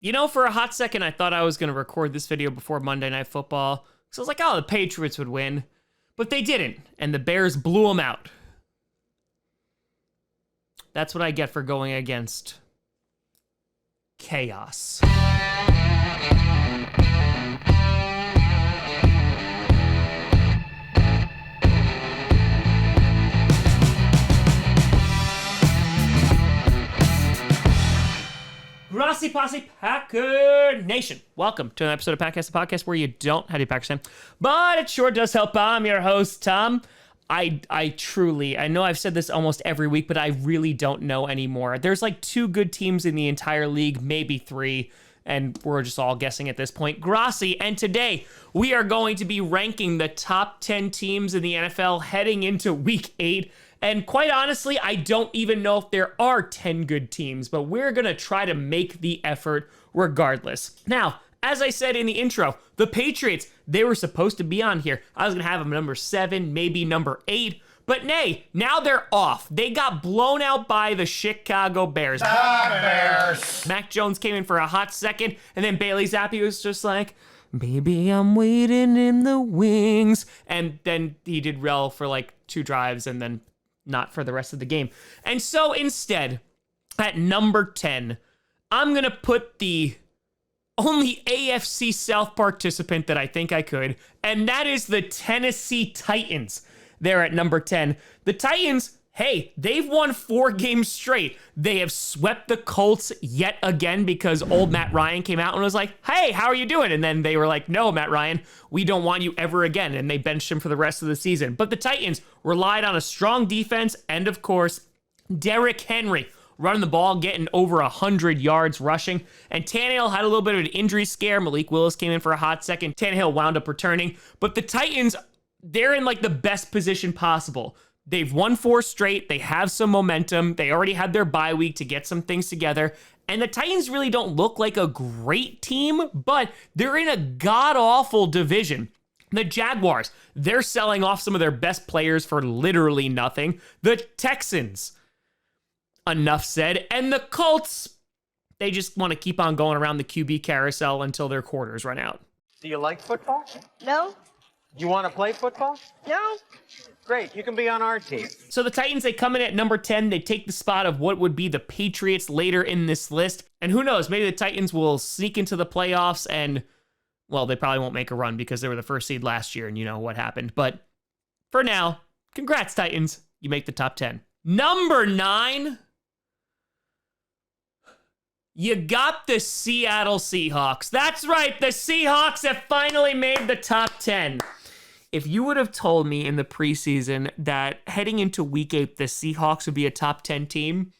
You know, for a hot second, I thought I was going to record this video before Monday Night Football. So I was like, oh, the Patriots would win. But they didn't, and the Bears blew them out. That's what I get for going against chaos. Grossi Posse Packer Nation. Welcome to an episode of Packcast, the podcast where you don't have to be Packers fan, but it sure does help. I'm your host, Tom. I truly, I know I've said this almost every week, but I really don't know anymore. There's like 2 good teams in the entire league, maybe 3, and we're just all guessing at this point. Grossi, and today we are going to be ranking the top 10 teams in the NFL heading into week 8. And quite honestly, I don't even know if there are 10 good teams, but we're going to try to make the effort regardless. Now, as I said in the intro, the Patriots, they were supposed to be on here. I was going to have them number 7, maybe number 8, but nay, now they're off. They got blown out by the Chicago Bears. Bears. Mac Jones came in for a hot second, and then Bailey Zappi was just like, baby, I'm waiting in the wings. And then he did well for like 2 drives and then not for the rest of the game. And so instead, at number 10, I'm going to put the only AFC South participant that I think I could, and that is the Tennessee Titans. They're at number 10. The Titans, hey, they've won 4 games straight. They have swept the Colts yet again because old Matt Ryan came out and was like, hey, how are you doing? And then they were like, no, Matt Ryan, we don't want you ever again. And they benched him for the rest of the season. But the Titans relied on a strong defense and, of course, Derrick Henry running the ball, getting over 100 yards rushing. And Tannehill had a little bit of an injury scare. Malik Willis came in for a hot second. Tannehill wound up returning. But the Titans, they're in like the best position possible. They've won 4 straight. They have some momentum. They already had their bye week to get some things together. And the Titans really don't look like a great team, but they're in a god-awful division. The Jaguars, they're selling off some of their best players for literally nothing. The Texans, enough said. And the Colts, they just want to keep on going around the QB carousel until their quarters run out. Do you like football? No. You want to play football? No. Great, you can be on our team. So the Titans, they come in at number 10. They take the spot of what would be the Patriots later in this list. And who knows, maybe the Titans will sneak into the playoffs and, well, they probably won't make a run because they were the first seed last year and you know what happened. But for now, congrats, Titans. You make the top 10. Number 9, you got the Seattle Seahawks. That's right, the Seahawks have finally made the top 10. If you would have told me in the preseason that heading into week 8, the Seahawks would be a top 10 team,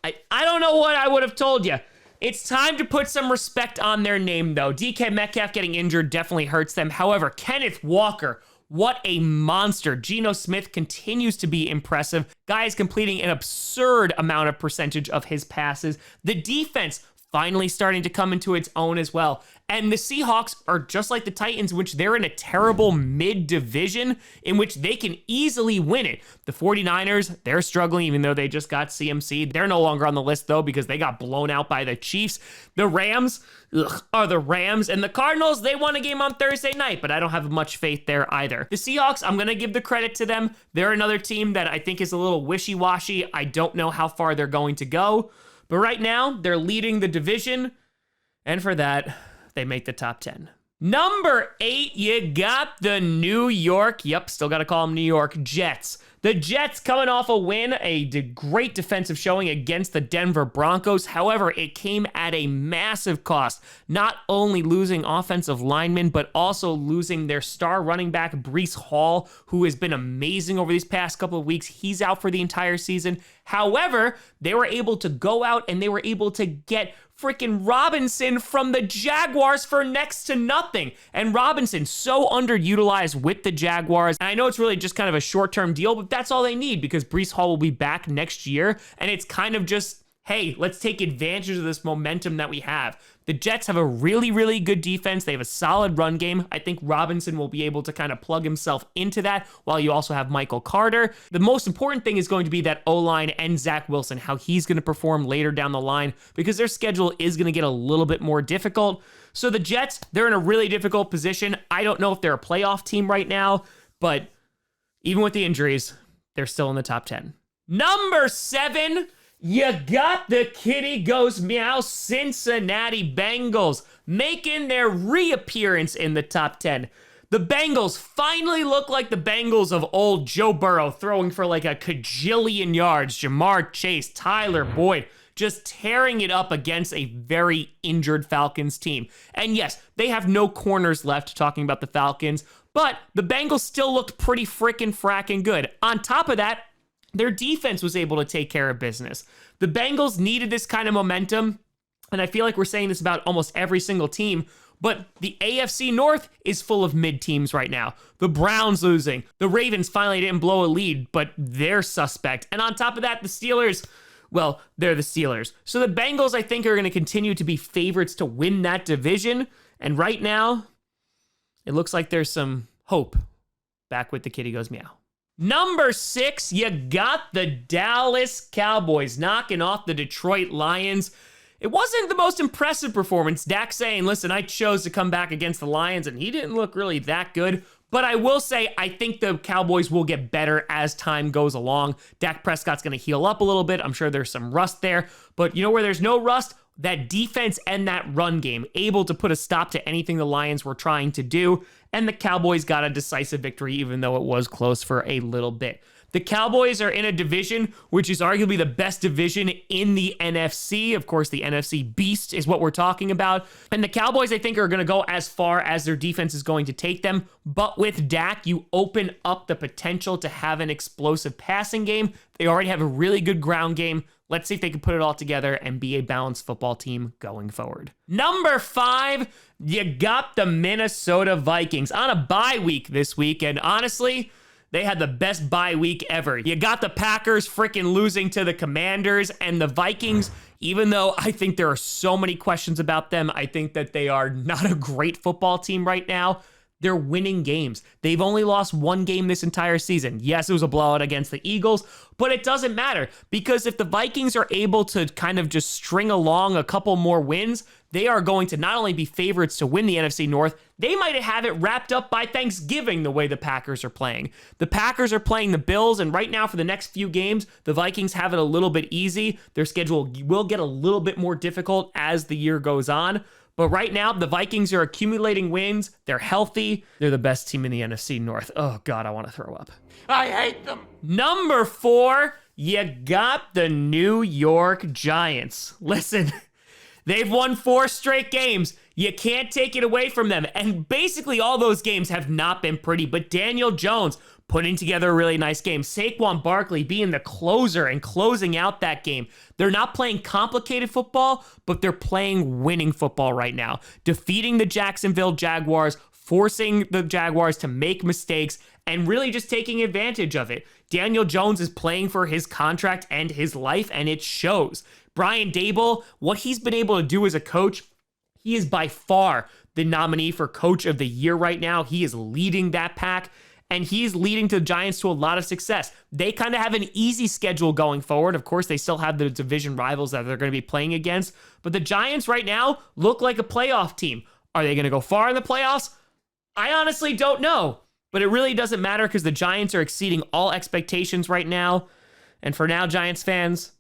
I don't know what I would have told you. It's time to put some respect on their name, though. DK Metcalf getting injured definitely hurts them. However, Kenneth Walker, what a monster. Geno Smith continues to be impressive. Guy is completing an absurd amount of percentage of his passes. The defense finally starting to come into its own as well. And the Seahawks are just like the Titans, which they're in a terrible mid-division in which they can easily win it. The 49ers, they're struggling even though they just got CMC. They're no longer on the list though because they got blown out by the Chiefs. The Rams are the Rams. And the Cardinals, they won a game on Thursday night, but I don't have much faith there either. The Seahawks, I'm going to give the credit to them. They're another team that I think is a little wishy-washy. I don't know how far they're going to go. But right now, they're leading the division, and for that, they make the top 10. Number 8, you got the New York, still got to call them New York, Jets. The Jets coming off a win, a great defensive showing against the Denver Broncos. However, it came at a massive cost. Not only losing offensive linemen, but also losing their star running back, Breece Hall, who has been amazing over these past couple of weeks. He's out for the entire season. However, they were able to go out and they were able to get freaking Robinson from the Jaguars for next to nothing. And Robinson so underutilized with the Jaguars. And I know it's really just kind of a short-term deal, but that's all they need because Breece Hall will be back next year. And it's kind of just, hey, let's take advantage of this momentum that we have. The Jets have a really, really good defense. They have a solid run game. I think Robinson will be able to kind of plug himself into that while you also have Michael Carter. The most important thing is going to be that O-line and Zach Wilson, how he's going to perform later down the line because their schedule is going to get a little bit more difficult. So the Jets, they're in a really difficult position. I don't know if they're a playoff team right now, but even with the injuries, they're still in the top 10. Number 7, you got the kitty goes meow Cincinnati Bengals making their reappearance in the top 10. The Bengals finally look like the Bengals of old Joe Burrow throwing for like a cajillion yards. Jamar Chase, Tyler Boyd, just tearing it up against a very injured Falcons team. And yes, they have no corners left talking about the Falcons, but the Bengals still looked pretty freaking fracking good. On top of that, their defense was able to take care of business. The Bengals needed this kind of momentum, and I feel like we're saying this about almost every single team, but the AFC North is full of mid teams right now. The Browns losing. The Ravens finally didn't blow a lead, but they're suspect. And on top of that, the Steelers, well, they're the Steelers. So the Bengals, I think, are going to continue to be favorites to win that division. And right now, it looks like there's some hope back with the kitty goes meow. Number 6, you got the Dallas Cowboys knocking off the Detroit Lions. It wasn't the most impressive performance. Dak saying, listen, I chose to come back against the Lions, and he didn't look really that good. But I will say, I think the Cowboys will get better as time goes along. Dak Prescott's going to heal up a little bit. I'm sure there's some rust there. But you know where there's no rust? That defense and that run game, able to put a stop to anything the Lions were trying to do. And the Cowboys got a decisive victory, even though it was close for a little bit. The Cowboys are in a division which is arguably the best division in the NFC. Of course, the NFC beast is what we're talking about. And the Cowboys, I think, are going to go as far as their defense is going to take them. But with Dak, you open up the potential to have an explosive passing game. They already have a really good ground game. Let's see if they can put it all together and be a balanced football team going forward. Number 5, you got the Minnesota Vikings on a bye week this week. And honestly, they had the best bye week ever. You got the Packers freaking losing to the Commanders, and the Vikings, even though I think there are so many questions about them, I think that they are not a great football team right now. They're winning games. They've only lost one game this entire season. Yes, it was a blowout against the Eagles, but it doesn't matter because if the Vikings are able to kind of just string along a couple more wins, they are going to not only be favorites to win the NFC North, they might have it wrapped up by Thanksgiving the way the Packers are playing. The Packers are playing the Bills, and right now for the next few games, the Vikings have it a little bit easy. Their schedule will get a little bit more difficult as the year goes on. But right now, the Vikings are accumulating wins. They're healthy. They're the best team in the NFC North. Oh, God, I want to throw up. I hate them. Number 4, you got the New York Giants. Listen, they've won 4 straight games. You can't take it away from them. And basically all those games have not been pretty. But Daniel Jones putting together a really nice game. Saquon Barkley being the closer and closing out that game. They're not playing complicated football, but they're playing winning football right now. Defeating the Jacksonville Jaguars, forcing the Jaguars to make mistakes, and really just taking advantage of it. Daniel Jones is playing for his contract and his life, and it shows. Brian Daboll, what he's been able to do as a coach, he is by far the nominee for Coach of the Year right now. He is leading that pack. And he's leading the Giants to a lot of success. They kind of have an easy schedule going forward. Of course, they still have the division rivals that they're going to be playing against. But the Giants right now look like a playoff team. Are they going to go far in the playoffs? I honestly don't know. But it really doesn't matter because the Giants are exceeding all expectations right now. And for now, Giants fans,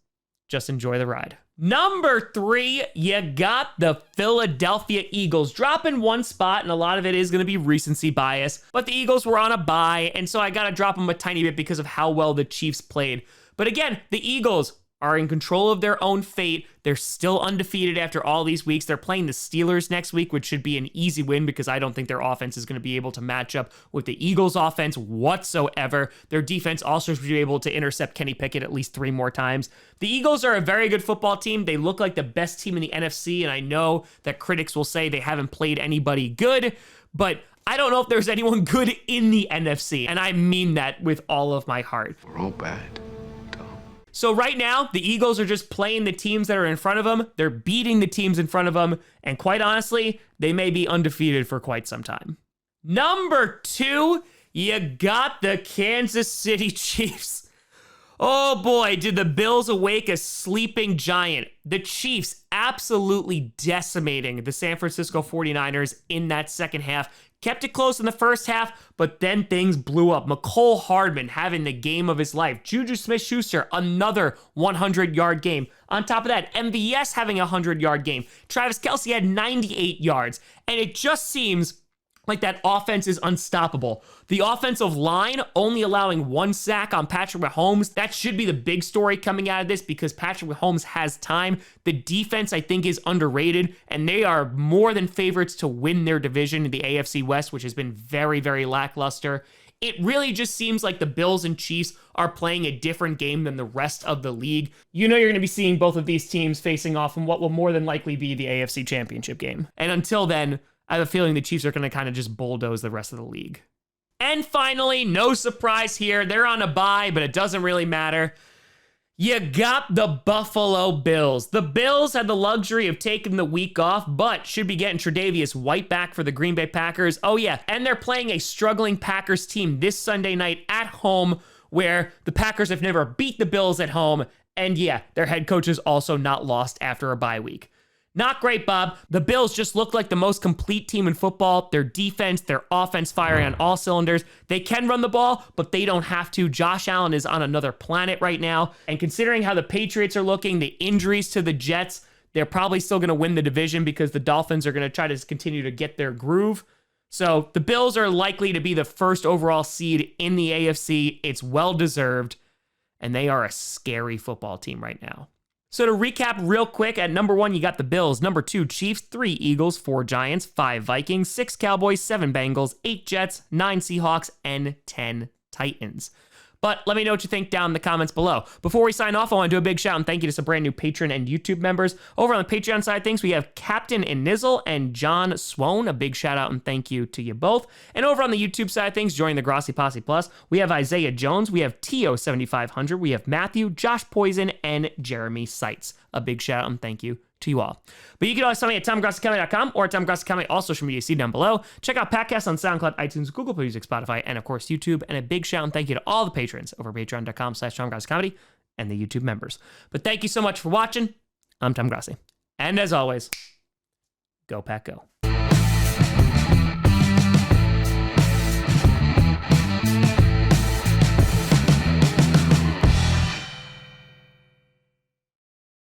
just enjoy the ride. Number 3, you got the Philadelphia Eagles dropping one spot, and a lot of it is going to be recency bias, but the Eagles were on a bye, and so I got to drop them a tiny bit because of how well the Chiefs played. But again, the Eagles are in control of their own fate. They're still undefeated after all these weeks. They're playing the Steelers next week, which should be an easy win because I don't think their offense is going to be able to match up with the Eagles' offense whatsoever. Their defense also should be able to intercept Kenny Pickett at least 3 more times. The Eagles are a very good football team. They look like the best team in the NFC, and I know that critics will say they haven't played anybody good, but I don't know if there's anyone good in the NFC, and I mean that with all of my heart. We're all bad. So right now, the Eagles are just playing the teams that are in front of them. They're beating the teams in front of them. And quite honestly, they may be undefeated for quite some time. Number 2, you got the Kansas City Chiefs. Oh boy, did the Bills awake a sleeping giant. The Chiefs absolutely decimating the San Francisco 49ers in that second half. Kept it close in the first half, but then things blew up. Mecole Hardman having the game of his life. Juju Smith-Schuster, another 100-yard game. On top of that, MVS having a 100-yard game. Travis Kelce had 98 yards. And it just seems like that offense is unstoppable. The offensive line only allowing 1 sack on Patrick Mahomes. That should be the big story coming out of this because Patrick Mahomes has time. The defense, I think, is underrated, and they are more than favorites to win their division in the AFC West, which has been very, very lackluster. It really just seems like the Bills and Chiefs are playing a different game than the rest of the league. You know you're going to be seeing both of these teams facing off in what will more than likely be the AFC Championship game. And until then, I have a feeling the Chiefs are going to kind of just bulldoze the rest of the league. And finally, no surprise here. They're on a bye, but it doesn't really matter. You got the Buffalo Bills. The Bills had the luxury of taking the week off, but should be getting Tre'Davious White back for the Green Bay Packers. Oh yeah, and they're playing a struggling Packers team this Sunday night at home, where the Packers have never beat the Bills at home. And yeah, their head coach is also not lost after a bye week. Not great, Bob. The Bills just look like the most complete team in football. Their defense, their offense firing on all cylinders. They can run the ball, but they don't have to. Josh Allen is on another planet right now. And considering how the Patriots are looking, the injuries to the Jets, they're probably still going to win the division because the Dolphins are going to try to continue to get their groove. So the Bills are likely to be the first overall seed in the AFC. It's well-deserved, and they are a scary football team right now. So to recap real quick, at number 1, you got the Bills. Number 2, Chiefs. 3, Eagles. 4, Giants. 5, Vikings. 6, Cowboys. 7, Bengals. 8, Jets. 9, Seahawks. And 10, Titans. But let me know what you think down in the comments below. Before we sign off, I want to do a big shout and thank you to some brand new Patreon and YouTube members. Over on the Patreon side of things, we have Captain Inizzle and John Swoan. A big shout out and thank you to you both. And over on the YouTube side of things, join the Grossi Posse Plus, we have Isaiah Jones, we have Tio7500, we have Matthew, Josh Poison, and Jeremy Seitz. A big shout out and thank you to you all. But you can always find me at TomGrossiComedy.com or at TomGrossiComedy, all social media, see down below. Check out podcasts on SoundCloud, iTunes, Google Play Music, Spotify, and of course YouTube. And a big shout and thank you to all the patrons over patreon.com/TomGrossiComedy and the YouTube members. But thank you so much for watching. I'm Tom Grossi. And as always, go Pack Go.